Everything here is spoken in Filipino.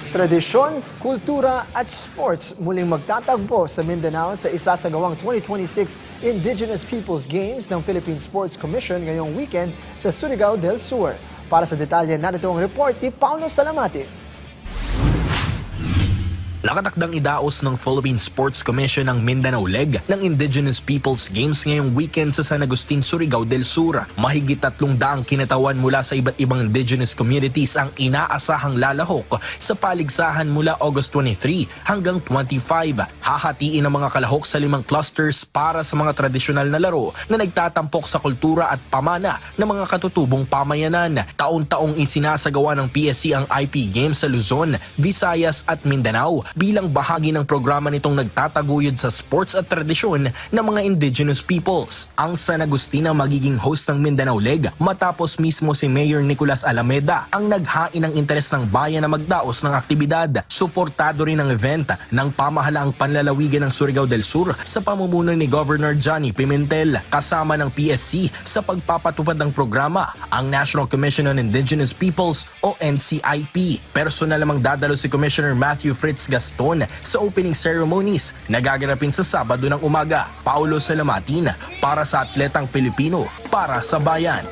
Tradisyon, kultura at sports muling magtatagpo sa Mindanao sa isasagawang 2026 Indigenous Peoples Games ng Philippine Sports Commission ngayong weekend sa Surigao del Sur. Para sa detalye, narito ang report ni Paulo Salamati. Nakatakdang idaos ng Philippine Sports Commission ang Mindanao leg ng Indigenous Peoples Games ngayong weekend sa San Agustin, Surigao del Sur. Mahigit 300 kinatawan mula sa iba't ibang indigenous communities ang inaasahang lalahok sa paligsahan mula August 23 hanggang 25. Hahatiin ang mga kalahok sa 5 clusters para sa mga tradisyonal na laro na nagtatampok sa kultura at pamana ng mga katutubong pamayanan. Taon-taong isinasagawa ng PSC ang IP Games sa Luzon, Visayas at Mindanao bilang bahagi ng programa nitong nagtataguyod sa sports at tradisyon ng mga indigenous peoples. Ang San Agustin ang magiging host ng Mindanao Leg matapos mismo si Mayor Nicolas Alameda ang naghain ng interes ng bayan na magdaos ng aktibidad. Suportado rin ang event ng pamahalaang panlalawigan ng Surigao del Sur sa pamumuno ni Governor Johnny Pimentel. Kasama ng PSC sa pagpapatupad ng programa ang National Commission on Indigenous Peoples o NCIP. Personal namang dadalo si Commissioner Matthew Fritz Gaston sa opening ceremonies na gaganapin sa Sabado ng umaga. Paulo Salamatin para sa Atletang Pilipino, para sa Bayan.